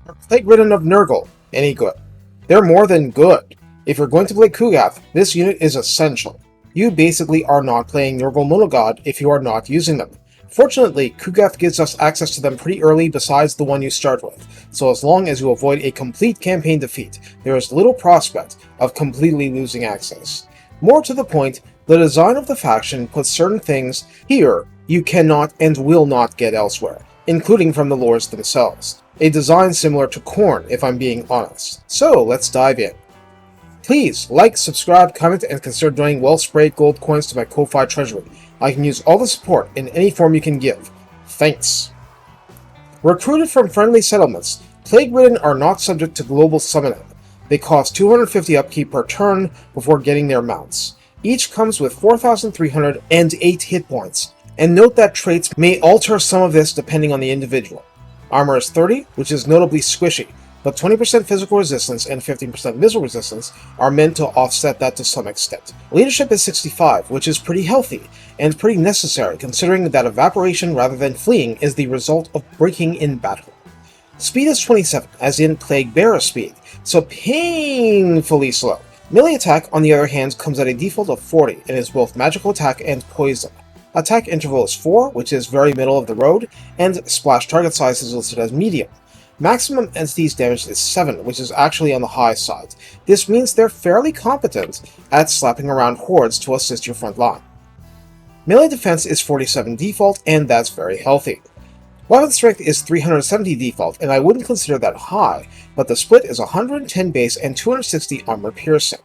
Are Plagueridden of Nurgle any good? They're more than good. If you're going to play Kugath, this unit is essential. You basically are not playing Nurgle Monogod if you are not using them. Fortunately, Kugath gives us access to them pretty early besides the one you start with, so as long as you avoid a complete campaign defeat, there is little prospect of completely losing access. More to the point, the design of the faction puts certain things here you cannot and will not get elsewhere, including from the lores themselves. A design similar to Khorne, if I'm being honest. So, let's dive in. Please like, subscribe, comment, and consider donating well-sprayed gold coins to my Ko-Fi treasury. I can use all the support in any form you can give. Thanks. Recruited from friendly settlements, Plagueridden are not subject to global summoning. They cost 250 upkeep per turn before getting their mounts. Each comes with 4,308 hit points, and note that traits may alter some of this depending on the individual. Armor is 30, which is notably squishy, but 20% physical resistance and 15% missile resistance are meant to offset that to some extent. Leadership is 65, which is pretty healthy, and pretty necessary considering that evaporation rather than fleeing is the result of breaking in battle. Speed is 27, as in Plague Bearer speed, so painfully slow. Melee attack, on the other hand, comes at a default of 40 and is both magical attack and poison. Attack interval is 4, which is very middle of the road, and splash target size is listed as medium. Maximum entities damage is 7, which is actually on the high side. This means they're fairly competent at slapping around hordes to assist your front line. Melee defense is 47 default, and that's very healthy. Weapon strength is 370 default, and I wouldn't consider that high, but the split is 110 base and 260 armor piercing.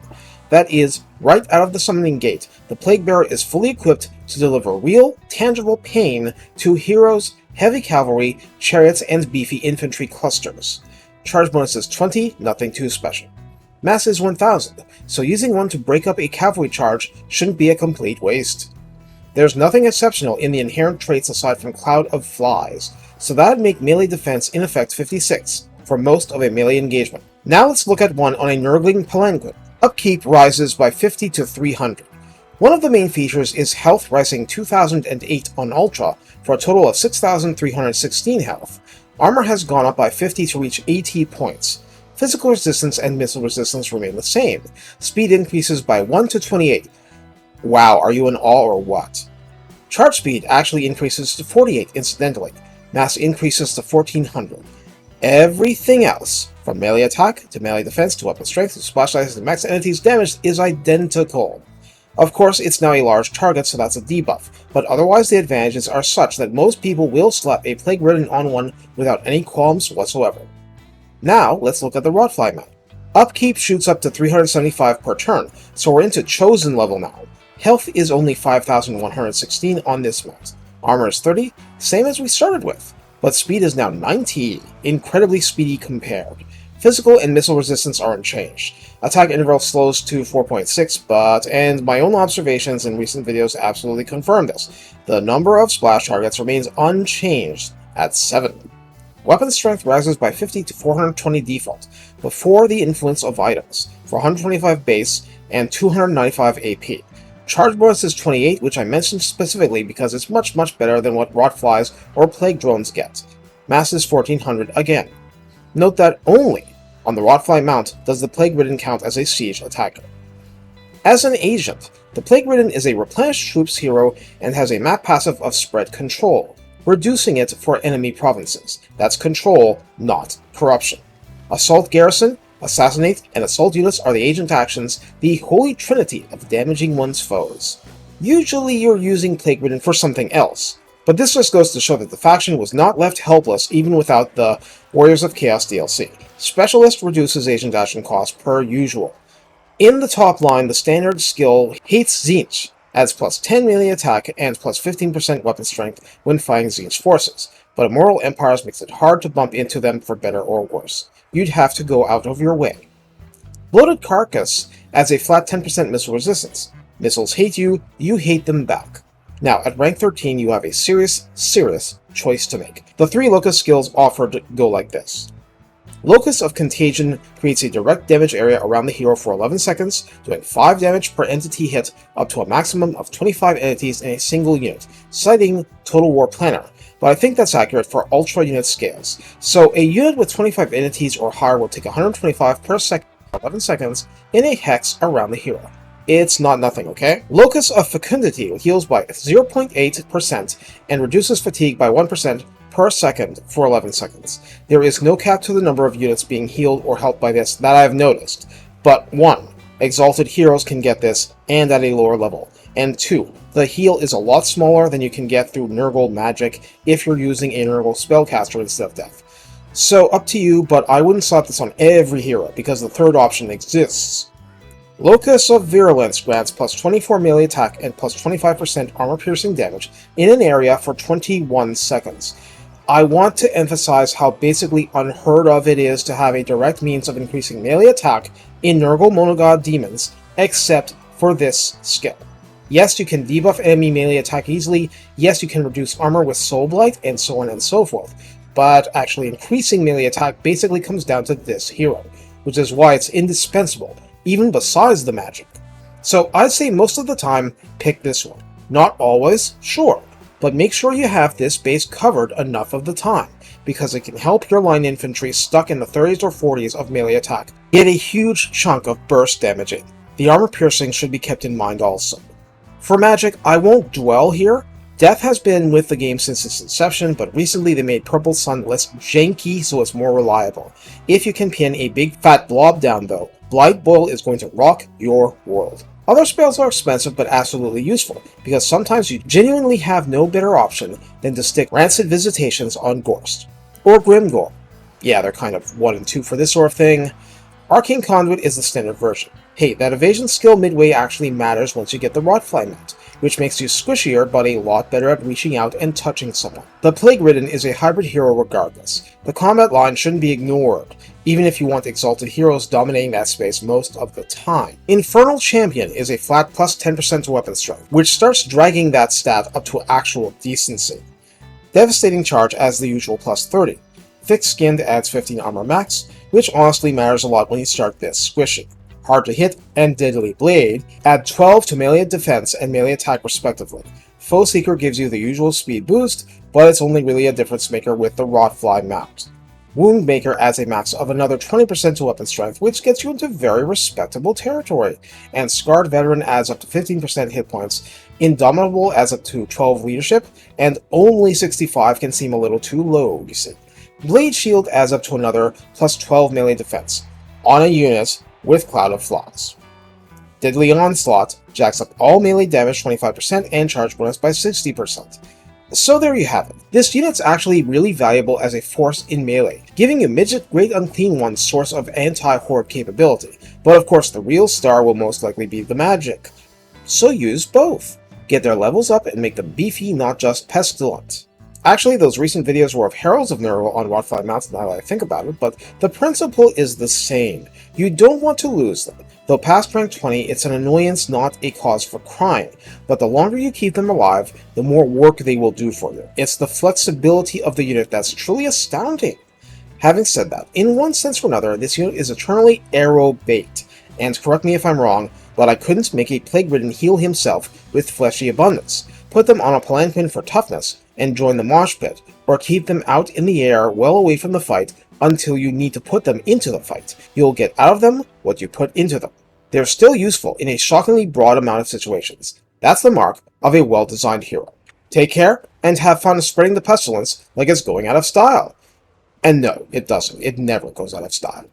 That is, right out of the summoning gate, the Plague Bearer is fully equipped to deliver real, tangible pain to heroes, heavy cavalry, chariots, and beefy infantry clusters. Charge bonus is 20, nothing too special. Mass is 1000, so using one to break up a cavalry charge shouldn't be a complete waste. There's nothing exceptional in the inherent traits aside from Cloud of Flies, so that'd make melee defense in effect 56 for most of a melee engagement. Now let's look at one on a Nurgling Palanquin. Upkeep rises by 50 to 300. One of the main features is health rising 2008 on Ultra for a total of 6,316 health. Armor has gone up by 50 to reach 80 points. Physical resistance and missile resistance remain the same. Speed increases by 1 to 28. Wow, are you in awe or what? Charge speed actually increases to 48 incidentally. Mass increases to 1400. Everything else, from melee attack to melee defense to weapon strength to splash size to max entities damaged, is identical. Of course, it's now a large target, so that's a debuff, but otherwise the advantages are such that most people will slap a Plagueridden on one without any qualms whatsoever. Now, let's look at the Rotfly mount. Upkeep shoots up to 375 per turn, so we're into Chosen level now. Health is only 5,116 on this mount. Armor is 30, same as we started with, but speed is now 90, incredibly speedy compared. Physical and missile resistance are unchanged. Attack interval slows to 4.6, and my own observations in recent videos absolutely confirm this, the number of splash targets remains unchanged at 7. Weapon strength rises by 50 to 420 default, before the influence of items, for 125 base and 295 AP. Charge bonus is 28, which I mentioned specifically because it's much better than what Rotflies or Plague Drones get. Mass is 1400 again. Note that only on the Rotfly mount does the Plagueridden count as a siege attacker. As an agent, the Plagueridden is a replenished troops hero and has a map passive of spread control, reducing it for enemy provinces. That's control, not corruption. Assault garrison, assassinate, and assault units are the agent actions, the holy trinity of damaging one's foes. Usually you're using Plagueridden for something else, but this just goes to show that the faction was not left helpless even without the Warriors of Chaos DLC. Specialist reduces agent action cost per usual. In the top line, the standard skill Hates Tzeentch adds plus 10 melee attack and plus 15% weapon strength when fighting Tzeentch forces, but Immortal Empires makes it hard to bump into them for better or worse. You'd have to go out of your way. Bloated Carcass adds a flat 10% missile resistance. Missiles hate you, you hate them back. Now, at rank 13, you have a serious choice to make. The 3 Locus skills offered go like this. Locus of Contagion creates a direct damage area around the hero for 11 seconds, doing 5 damage per entity hit up to a maximum of 25 entities in a single unit, citing Total War Planner. but I think that's accurate for ultra unit scales. So a unit with 25 entities or higher will take 125 per second for 11 seconds in a hex around the hero. It's not nothing, okay? Locus of Fecundity heals by 0.8% and reduces fatigue by 1% per second for 11 seconds. There is no cap to the number of units being healed or helped by this that I've noticed, but 1. Exalted heroes can get this, and at a lower level. And 2. The heal is a lot smaller than you can get through Nurgle magic if you're using a Nurgle spellcaster instead of death. So up to you, but I wouldn't slap this on every hero, because the third option exists. Locus of Virulence grants plus 24 melee attack and plus 25% armor-piercing damage in an area for 21 seconds. I want to emphasize how basically unheard of it is to have a direct means of increasing melee attack in Nurgle monogod demons, except for this skill. Yes, you can debuff enemy melee attack easily, yes, you can reduce armor with Soul Blight, and so on and so forth, but actually increasing melee attack basically comes down to this hero, which is why it's indispensable, even besides the magic. So I'd say most of the time, pick this one. Not always, sure, but make sure you have this base covered enough of the time, because it can help your line infantry stuck in the 30s or 40s of melee attack get a huge chunk of burst damage in. The armor piercing should be kept in mind also. For magic, I won't dwell here. Death has been with the game since its inception, but recently they made Purple Sun less janky so it's more reliable. If you can pin a big fat blob down though, Blight Boil is going to rock your world. Other spells are expensive but absolutely useful, because sometimes you genuinely have no better option than to stick Rancid Visitations on Gorst. Or Grimgore. Yeah, they're kind of 1 and 2 for this sort of thing. Arcane Conduit is the standard version. Hey, that evasion skill midway actually matters once you get the Rotfly mount, which makes you squishier but a lot better at reaching out and touching someone. The Plagueridden is a hybrid hero regardless. The combat line shouldn't be ignored, even if you want exalted heroes dominating that space most of the time. Infernal Champion is a flat plus 10% weapon strength, which starts dragging that stat up to actual decency. Devastating Charge adds the usual plus 30. Thick Skinned adds 15 armor max, which honestly matters a lot when you start this squishing. Hard to Hit and Deadly Blade add 12 to melee defense and melee attack respectively. Foe Seeker gives you the usual speed boost, but it's only really a difference maker with the Rotfly mount. Wound Maker adds a max of another 20% to weapon strength, which gets you into very respectable territory, and Scarred Veteran adds up to 15% hit points. Indomitable adds up to 12 leadership, and only 65 can seem a little too low, you see. Blade Shield adds up to another plus 12 melee defense on a unit with Cloud of Flaws. Deadly Onslaught jacks up all melee damage 25% and charge bonus by 60%. So there you have it. This unit's actually really valuable as a force in melee, giving you Midget Great Unclean One's source of anti-horde capability, but of course the real star will most likely be the magic. So use both. Get their levels up and make them beefy, not just pestilent. Actually, those recent videos were of Heralds of Nurgle on Rotfly mounts now that I think about it, but the principle is the same. You don't want to lose them. Though past rank 20, it's an annoyance, not a cause for crying, but the longer you keep them alive, the more work they will do for you. It's the flexibility of the unit that's truly astounding. Having said that, in one sense or another, this unit is eternally arrow bait, and correct me if I'm wrong, but I couldn't make a Plagueridden heal himself with Fleshy Abundance, put them on a palanquin for toughness, and join the mosh pit, or keep them out in the air well away from the fight until you need to put them into the fight. You'll get out of them what you put into them. They're still useful in a shockingly broad amount of situations. That's the mark of a well-designed hero. Take care, and have fun spreading the pestilence like it's going out of style. And no, it doesn't. It never goes out of style.